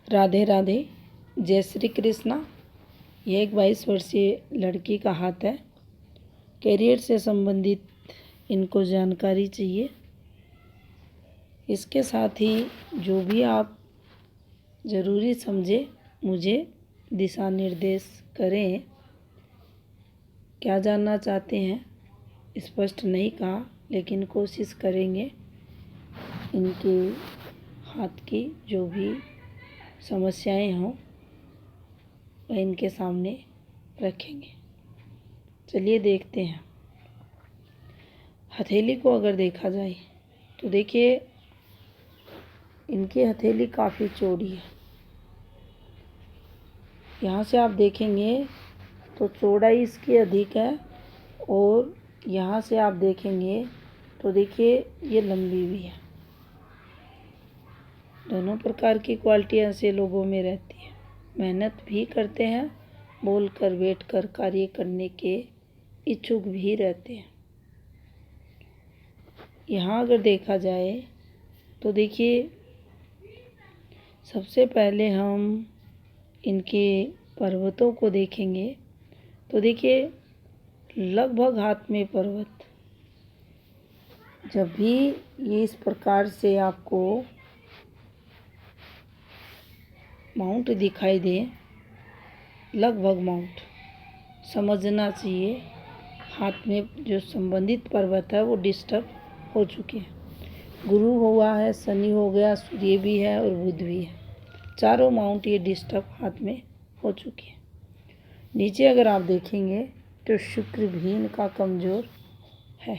राधे राधे, जय श्री कृष्णा। यह एक 22 वर्षीय लड़की का हाथ है। कैरियर से संबंधित इनको जानकारी चाहिए। इसके साथ ही जो भी आप ज़रूरी समझे मुझे दिशा निर्देश करें। क्या जानना चाहते हैं स्पष्ट नहीं कहा, लेकिन कोशिश करेंगे इनके हाथ की जो भी समस्याएं हों वह इनके सामने रखेंगे। चलिए देखते हैं। हथेली को अगर देखा जाए तो देखिए इनकी हथेली काफ़ी चौड़ी है। यहाँ से आप देखेंगे तो चौड़ाई इसकी अधिक है, और यहाँ से आप देखेंगे तो देखिए ये लंबी भी है। दोनों प्रकार की क्वालिटी ऐसे लोगों में रहती है। मेहनत भी करते हैं, बोल कर बैठ कर कार्य करने के इच्छुक भी रहते हैं। यहाँ अगर देखा जाए तो देखिए सबसे पहले हम इनके पर्वतों को देखेंगे तो देखिए लगभग हाथ में पर्वत। जब भी ये इस प्रकार से आपको माउंट दिखाई दे, लगभग माउंट समझना चाहिए हाथ में जो संबंधित पर्वत है वो डिस्टर्ब हो चुके हैं। गुरु हुआ है, शनि हो गया, सूर्य भी है और बुध भी है। चारों माउंट ये डिस्टर्ब हाथ में हो चुके हैं। नीचे अगर आप देखेंगे तो शुक्र भी इनका कमज़ोर है।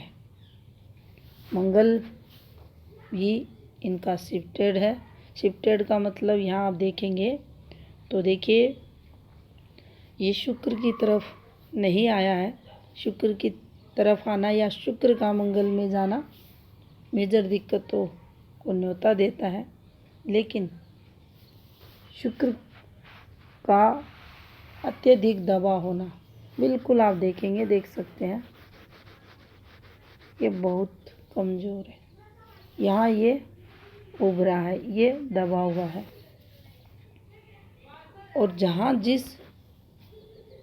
मंगल भी इनका शिफ्टेड है। शिफ्टेड का मतलब यहाँ आप देखेंगे तो देखिए ये शुक्र की तरफ नहीं आया है। शुक्र की तरफ आना या शुक्र का मंगल में जाना मेजर दिक्कतों को न्योता देता है, लेकिन शुक्र का अत्यधिक दबाव होना बिल्कुल आप देखेंगे, देख सकते हैं ये बहुत कमज़ोर है। यहाँ ये उभरा है, ये दबा हुआ है। और जहाँ जिस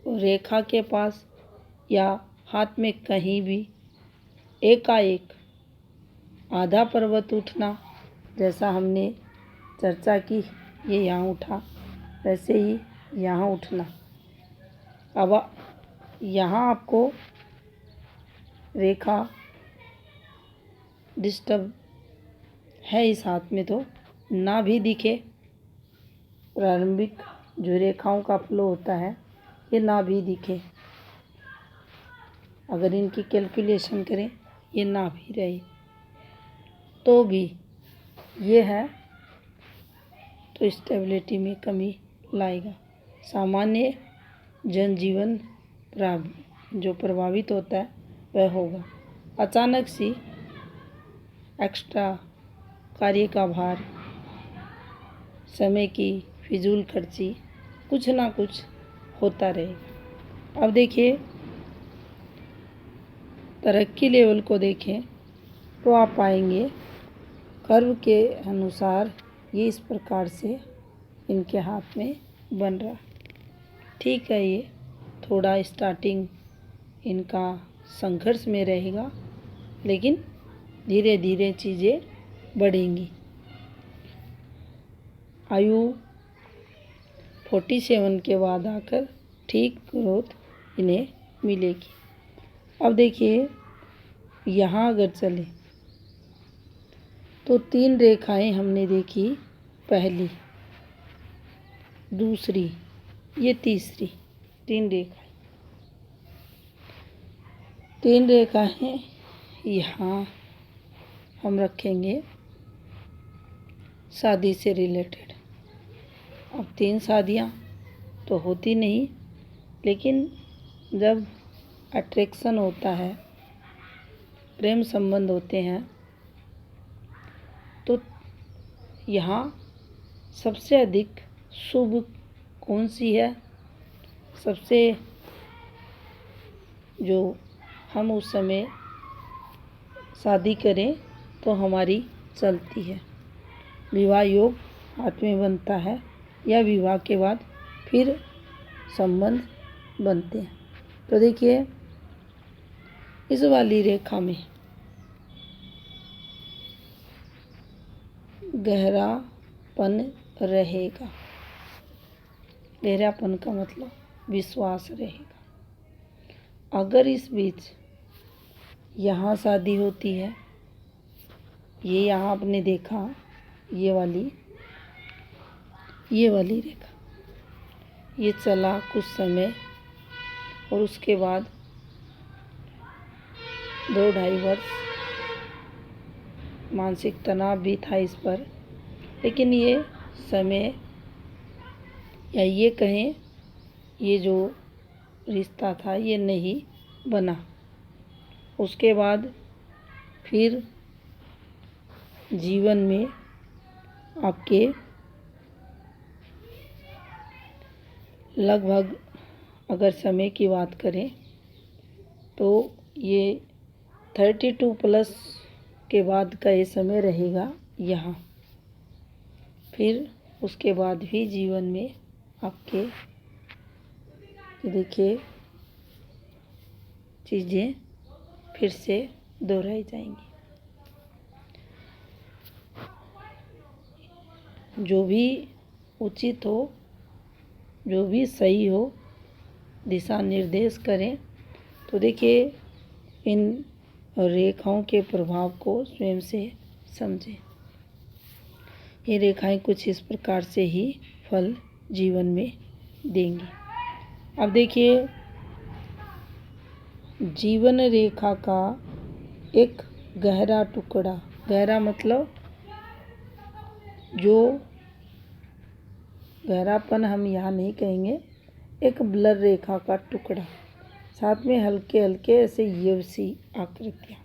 रेखा के पास या हाथ में कहीं भी एकाएक आधा पर्वत उठना, जैसा हमने चर्चा की ये यहाँ उठा, वैसे ही यहाँ उठना। अब यहाँ आपको रेखा डिस्टर्ब है इस हाथ में, तो ना भी दिखे। प्रारंभिक जो रेखाओं का फ्लो होता है ये ना भी दिखे। अगर इनकी कैलकुलेशन करें ये ना भी रहे तो भी ये है तो स्टेबिलिटी में कमी लाएगा। सामान्य जनजीवन जो प्रभावित होता है वह होगा। अचानक सी एक्स्ट्रा कार्य का भार, समय की फिजूल खर्ची, कुछ ना कुछ होता रहेगा। अब देखिए तरक्की लेवल को देखें तो आप पाएंगे कर्व के अनुसार ये इस प्रकार से इनके हाथ में बन रहा। ठीक है, ये थोड़ा स्टार्टिंग इनका संघर्ष में रहेगा, लेकिन धीरे धीरे चीज़ें बढ़ेंगी। आयु 47 के बाद आकर ठीक ग्रोथ इन्हें मिलेगी। अब देखिए यहाँ अगर चले तो 3 रेखाएं हमने देखी, पहली, दूसरी, ये तीसरी। 3 रेखाएं, 3 रेखाएं यहाँ हम रखेंगे शादी से रिलेटेड। अब 3 शादियाँ तो होती नहीं, लेकिन जब अट्रैक्शन होता है, प्रेम संबंध होते हैं, तो यहाँ सबसे अधिक शुभ कौन सी है? सबसे जो हम उस समय शादी करें तो हमारी चलती है, विवाह योग हाथ में बनता है, या विवाह के बाद फिर संबंध बनते हैं। तो देखिए इस वाली रेखा में गहरापन रहेगा। गहरापन का मतलब विश्वास रहेगा। अगर इस बीच यहाँ शादी होती है, ये यहाँ आपने देखा ये वाली रेखा, ये चला कुछ समय और उसके बाद 2-2.5 वर्ष मानसिक तनाव भी था इस पर, लेकिन ये समय या ये कहें ये जो रिश्ता था ये नहीं बना। उसके बाद फिर जीवन में आपके लगभग अगर समय की बात करें तो ये 32+ के बाद का ये समय रहेगा यहाँ। फिर उसके बाद भी जीवन में आपके देखिए चीज़ें फिर से दोहराई जाएंगी। जो भी उचित हो, जो भी सही हो, दिशा निर्देश करें। तो देखिए इन रेखाओं के प्रभाव को स्वयं से समझें। ये रेखाएं कुछ इस प्रकार से ही फल जीवन में देंगी। अब देखिए जीवन रेखा का एक गहरा टुकड़ा, गहरा मतलब जो गहरापन हम यहाँ नहीं कहेंगे, एक ब्लर रेखा का टुकड़ा, साथ में हल्के हल्के ऐसे यवसी आकृतियाँ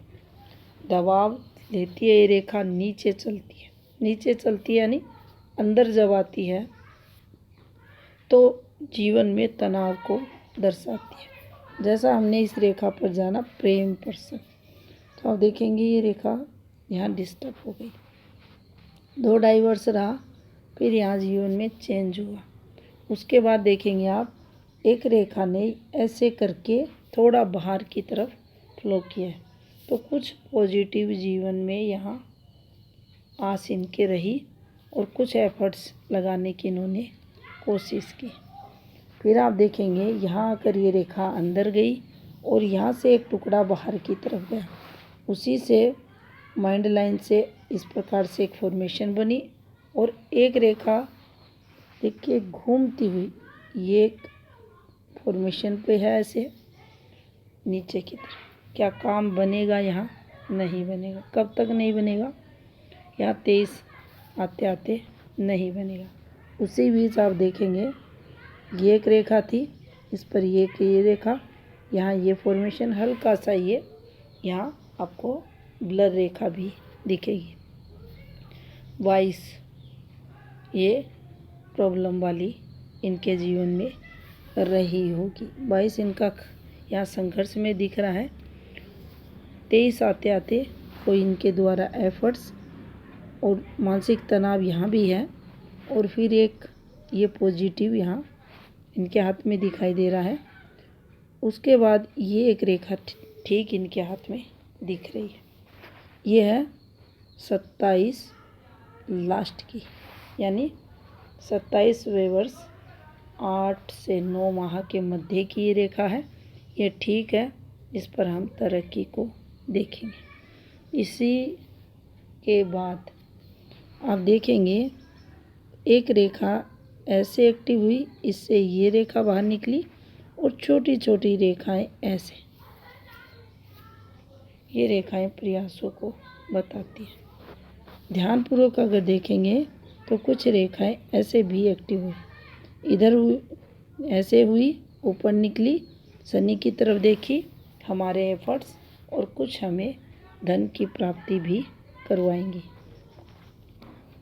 दबाव लेती है। ये रेखा नीचे चलती है, नीचे चलती है यानी अंदर जब आती है तो जीवन में तनाव को दर्शाती है। जैसा हमने इस रेखा पर जाना प्रेम पर्सन, तो आप देखेंगे ये रेखा यहाँ डिस्टर्ब हो गई, 2-2.5 वर्ष रहा, फिर यहाँ जीवन में चेंज हुआ। उसके बाद देखेंगे आप एक रेखा ने ऐसे करके थोड़ा बाहर की तरफ फ्लो किया है, तो कुछ पॉजिटिव जीवन में यहाँ आस इनके रही और कुछ एफर्ट्स लगाने की इन्होंने कोशिश की। फिर आप देखेंगे यहाँ आकर ये रेखा अंदर गई और यहाँ से एक टुकड़ा बाहर की तरफ गया, उसी से माइंड लाइन से इस प्रकार से एक फॉर्मेशन बनी और एक रेखा देखिए घूमती हुई ये एक फॉर्मेशन पे है ऐसे नीचे की तरफ। क्या काम बनेगा? यहाँ नहीं बनेगा। कब तक नहीं बनेगा? यहाँ 23 आते आते नहीं बनेगा। उसी बीच आप देखेंगे ये एक रेखा थी, इस पर ये रेखा, यहाँ ये फॉर्मेशन हल्का सा ये यहाँ आपको ब्लर रेखा भी दिखेगी। 22 ये प्रॉब्लम वाली इनके जीवन में रही होगी। 22 इनका यहाँ संघर्ष में दिख रहा है। 23 आते आते कोई इनके द्वारा एफर्ट्स और मानसिक तनाव यहाँ भी है और फिर एक ये पॉजिटिव यहाँ इनके हाथ में दिखाई दे रहा है। उसके बाद ये एक रेखा ठीक इनके हाथ में दिख रही है। ये है 27 लास्ट की, यानी 27वें वर्ष 8 से 9 माह के मध्य की ये रेखा है। ये ठीक है, इस पर हम तरक्की को देखेंगे। इसी के बाद आप देखेंगे एक रेखा ऐसे एक्टिव हुई, इससे ये रेखा बाहर निकली और छोटी छोटी रेखाएं ऐसे, ये रेखाएं प्रयासों को बताती हैं। ध्यानपूर्वक अगर देखेंगे तो कुछ रेखाएं ऐसे भी एक्टिव हुई, इधर हुई, ऐसे हुई, ऊपर निकली, शनि की तरफ देखी, हमारे एफर्ट्स और कुछ हमें धन की प्राप्ति भी करवाएंगी।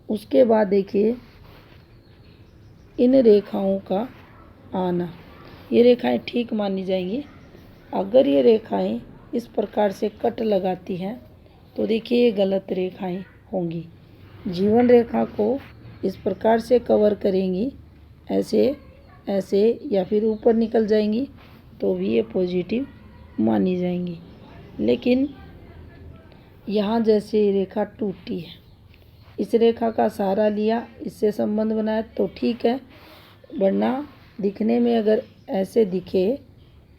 उसके बाद देखिए इन रेखाओं का आना, ये रेखाएं ठीक मानी जाएंगी। अगर ये रेखाएं इस प्रकार से कट लगाती हैं तो देखिए ये गलत रेखाएं होंगी। जीवन रेखा को इस प्रकार से कवर करेंगी ऐसे ऐसे या फिर ऊपर निकल जाएंगी तो भी ये पॉजिटिव मानी जाएंगी। लेकिन यहाँ जैसे ये रेखा टूटी है, इस रेखा का सहारा लिया, इससे संबंध बनाया तो ठीक है, वरना दिखने में अगर ऐसे दिखे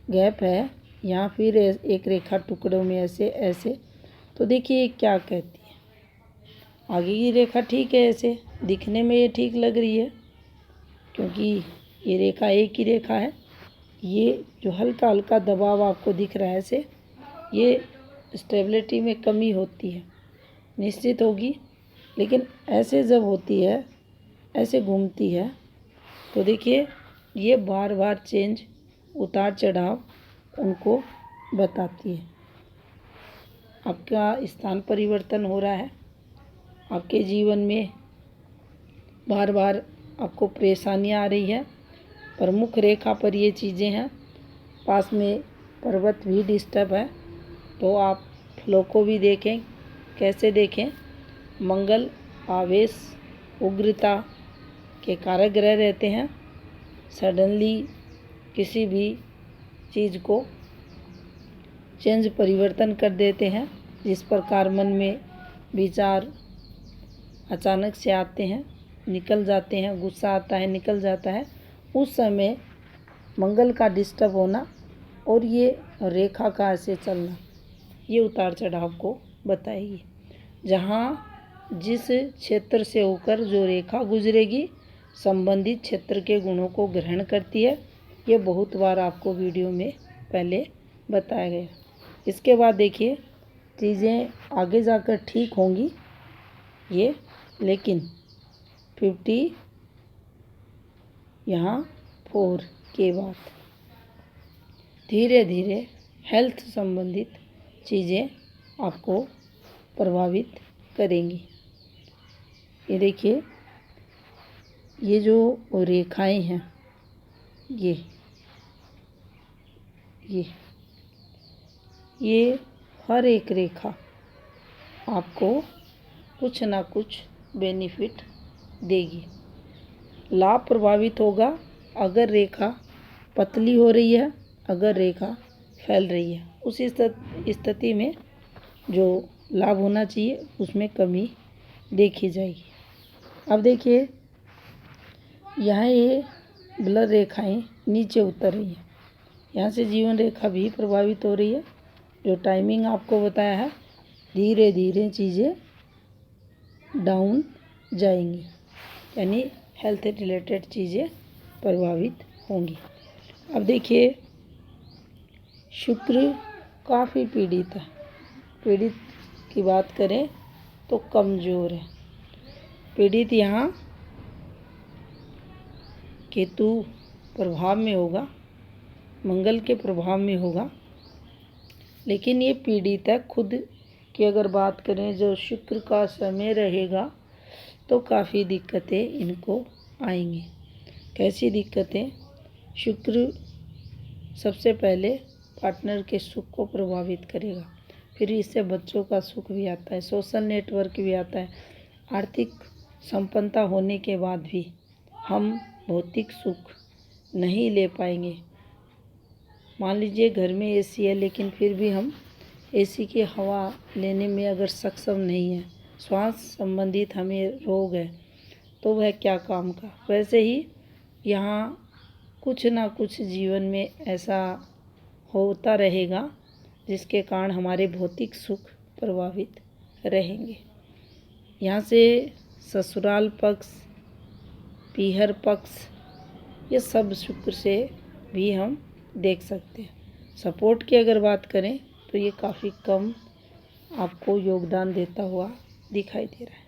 गैप है या फिर एक रेखा टुकड़ों में ऐसे ऐसे, तो देखिए क्या कहती है। आगे की रेखा ठीक है, ऐसे दिखने में ये ठीक लग रही है क्योंकि ये रेखा एक ही रेखा है। ये जो हल्का हल्का दबाव आपको दिख रहा है ऐसे, ये स्टेबिलिटी में कमी होती है, निश्चित होगी। लेकिन ऐसे जब होती है, ऐसे घूमती है, तो देखिए ये बार बार चेंज, उतार चढ़ाव उनको बताती है। आपका स्थान परिवर्तन हो रहा है, आपके जीवन में बार बार आपको परेशानियाँ आ रही है। प्रमुख रेखा पर ये चीज़ें हैं। पास में पर्वत भी डिस्टर्ब है, तो आप फ्लो को भी देखें। कैसे देखें? मंगल आवेश उग्रता के कारक ग्रह रहते हैं। सडनली किसी भी चीज़ को चेंज परिवर्तन कर देते हैं। जिस प्रकार मन में विचार अचानक से आते हैं, निकल जाते हैं, गुस्सा आता है, निकल जाता है, उस समय मंगल का डिस्टर्ब होना और ये रेखा का ऐसे चलना, ये उतार चढ़ाव को बताएगी। जहाँ जिस क्षेत्र से होकर जो रेखा गुजरेगी, संबंधित क्षेत्र के गुणों को ग्रहण करती है। ये बहुत बार आपको वीडियो में पहले बताया गया। इसके बाद देखिए चीज़ें आगे जाकर ठीक होंगी ये, लेकिन 50 यहाँ 4 के बाद धीरे धीरे हेल्थ संबंधित चीज़ें आपको प्रभावित करेंगी। ये देखिए ये जो रेखाएं हैं, ये हर एक रेखा आपको कुछ ना कुछ बेनिफिट देगी। लाभ प्रभावित होगा अगर रेखा पतली हो रही है, अगर रेखा फैल रही है, उस स्थिति में जो लाभ होना चाहिए उसमें कमी देखी जाएगी। अब देखिए यहाँ ये ब्लर रेखाएं नीचे उतर रही हैं, यहाँ से जीवन रेखा भी प्रभावित हो रही है। जो टाइमिंग आपको बताया है, धीरे धीरे चीज़ें डाउन जाएंगी, यानी हेल्थ रिलेटेड चीज़ें प्रभावित होंगी। अब देखिए शुक्र काफ़ी पीड़ित है। पीड़ित की बात करें तो कमज़ोर है। पीड़ित यहाँ केतु प्रभाव में होगा, मंगल के प्रभाव में होगा, लेकिन ये पीड़ित है। खुद की अगर बात करें जो शुक्र का समय रहेगा तो काफ़ी दिक्कतें इनको आएंगी। कैसी दिक्कतें? शुक्र सबसे पहले पार्टनर के सुख को प्रभावित करेगा, फिर इससे बच्चों का सुख भी आता है, सोशल नेटवर्क भी आता है। आर्थिक संपन्नता होने के बाद भी हम भौतिक सुख नहीं ले पाएंगे। मान लीजिए घर में एसी है, लेकिन फिर भी हम एसी की हवा लेने में अगर सक्षम नहीं है, श्वास संबंधित हमें रोग है, तो वह क्या काम का। वैसे ही यहाँ कुछ ना कुछ जीवन में ऐसा होता रहेगा जिसके कारण हमारे भौतिक सुख प्रभावित रहेंगे। यहाँ से ससुराल पक्ष, पीहर पक्ष, ये सब शुक्र से भी हम देख सकते हैं। सपोर्ट की अगर बात करें तो ये काफ़ी कम आपको योगदान देता हुआ दिखाई दे रहा है।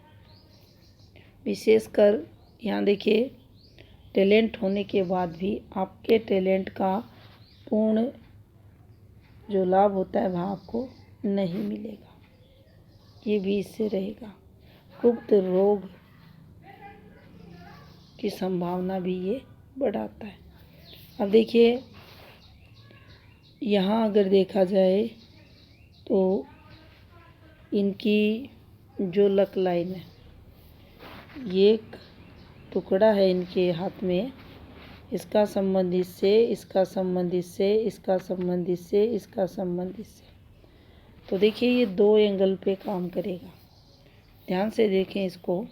विशेषकर यहाँ देखिए टैलेंट होने के बाद भी आपके टैलेंट का पूर्ण जो लाभ होता है वह आपको नहीं मिलेगा, ये भी इससे रहेगा। गुप्त रोग की संभावना भी ये बढ़ाता है। अब देखिए यहाँ अगर देखा जाए तो इनकी जो लक लाइन है, ये एक टुकड़ा है इनके हाथ में, इसका संबंध इससे, इसका संबंध इससे, इसका संबंध इससे, इसका संबंध इससे। तो देखिए ये 2 एंगल पे काम करेगा। ध्यान से देखें इसको,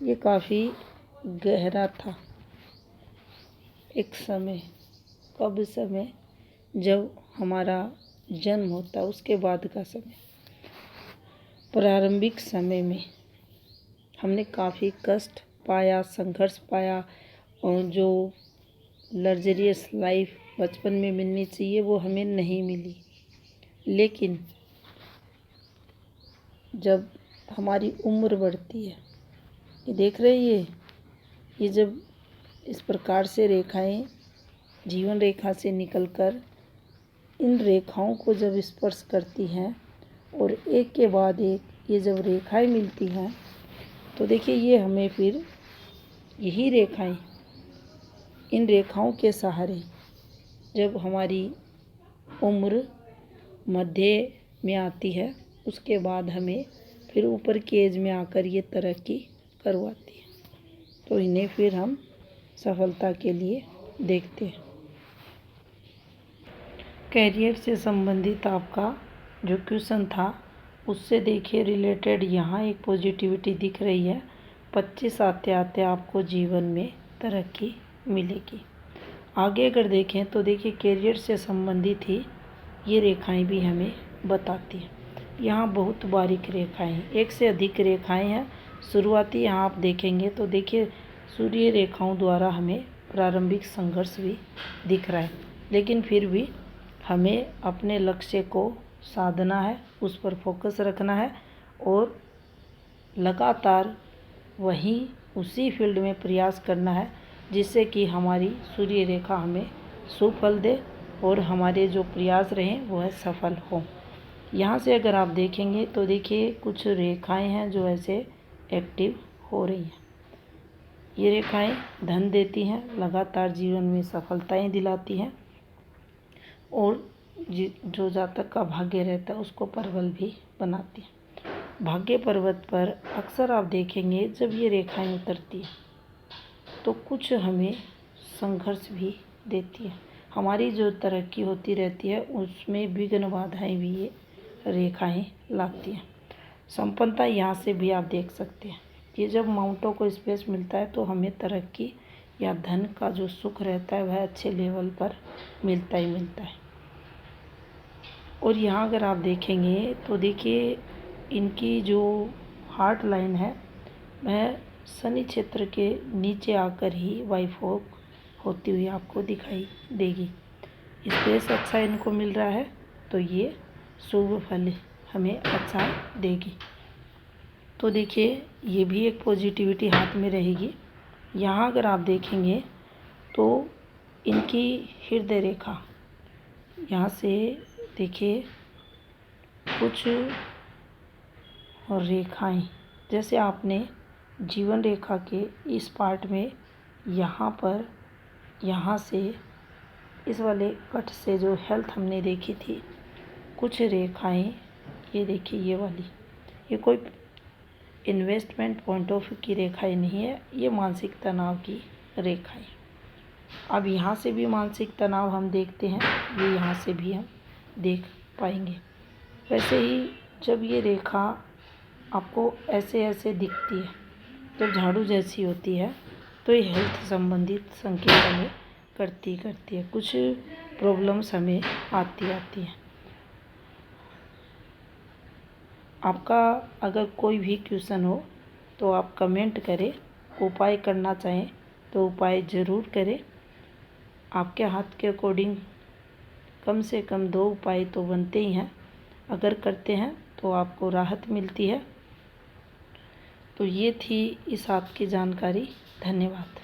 ये काफ़ी गहरा था एक समय, कब समय, जब हमारा जन्म होता उसके बाद का समय। प्रारंभिक समय में हमने काफ़ी कष्ट पाया, संघर्ष पाया, और जो लग्जरियस लाइफ बचपन में मिलनी चाहिए वो हमें नहीं मिली। लेकिन जब हमारी उम्र बढ़ती है, ये देख रही है, ये जब इस प्रकार से रेखाएं जीवन रेखा से निकलकर इन रेखाओं को जब स्पर्श करती हैं और एक के बाद एक ये जब रेखाएं मिलती हैं, तो देखिए ये हमें फिर यही रेखाएं, इन रेखाओं के सहारे जब हमारी उम्र मध्य में आती है, उसके बाद हमें फिर ऊपर की एज में आकर ये तरक्की करवाती है। तो इन्हें फिर हम सफलता के लिए देखते हैं। कैरियर से संबंधित आपका जो क्वेश्चन था उससे देखिए रिलेटेड यहाँ एक पॉजिटिविटी दिख रही है। 25 आते आते आपको जीवन में तरक्की मिलेगी। आगे अगर देखें तो देखिए कैरियर से संबंधित ही ये रेखाएं भी हमें बताती हैं। यहाँ बहुत बारीक रेखाएं हैं, एक से अधिक रेखाएं हैं। शुरुआती यहाँ आप देखेंगे तो देखिए सूर्य रेखाओं द्वारा हमें प्रारंभिक संघर्ष भी दिख रहा है, लेकिन फिर भी हमें अपने लक्ष्य को साधना है, उस पर फोकस रखना है और लगातार वहीं उसी फील्ड में प्रयास करना है, जिससे कि हमारी सूर्य रेखा हमें सुफल दे और हमारे जो प्रयास रहें वह सफल हों। यहाँ से अगर आप देखेंगे तो देखिए कुछ रेखाएं हैं जो ऐसे एक्टिव हो रही हैं। ये रेखाएं धन देती हैं, लगातार जीवन में सफलताएं दिलाती हैं और जो जातक का भाग्य रहता है उसको प्रबल भी बनाती है। भाग्य पर्वत पर अक्सर आप देखेंगे जब ये रेखाएं उतरती हैं तो कुछ हमें संघर्ष भी देती है। हमारी जो तरक्की होती रहती है उसमें विघ्न बाधाएं भी ये रेखाएं लाती हैं। संपन्नता यहाँ से भी आप देख सकते हैं। ये जब माउंटों को स्पेस मिलता है तो हमें तरक्की या धन का जो सुख रहता है वह अच्छे लेवल पर मिलता ही मिलता है। और यहाँ अगर आप देखेंगे तो देखिए इनकी जो हार्ट लाइन है वह शनि क्षेत्र के नीचे आकर ही वाइफोक होती हुई आपको दिखाई देगी। स्पेस अच्छा इनको मिल रहा है तो ये शुभ फल हमें अच्छा देगी। तो देखिए ये भी एक पॉजिटिविटी हाथ में रहेगी। यहाँ अगर आप देखेंगे तो इनकी हृदय रेखा यहाँ से देखिए कुछ रेखाएं, जैसे आपने जीवन रेखा के इस पार्ट में यहाँ पर यहाँ से इस वाले कट से जो हेल्थ हमने देखी थी, कुछ रेखाएं ये देखिए ये वाली, ये कोई इन्वेस्टमेंट पॉइंट ऑफ व्यू की रेखाएं नहीं है, ये मानसिक तनाव की रेखाएं। अब यहाँ से भी मानसिक तनाव हम देखते हैं, ये यहाँ से भी हम देख पाएंगे। वैसे ही जब ये रेखा आपको ऐसे ऐसे दिखती है, जब झाड़ू जैसी होती है, तो ये हेल्थ संबंधित संकेत हमें करती है, कुछ प्रॉब्लम्स हमें आती हैं। आपका अगर कोई भी क्वेश्चन हो तो आप कमेंट करें, उपाय करना चाहें तो उपाय ज़रूर करें। आपके हाथ के अकॉर्डिंग कम से कम 2 उपाय तो बनते ही हैं, अगर करते हैं तो आपको राहत मिलती है। तो ये थी इस हाथ की जानकारी। धन्यवाद।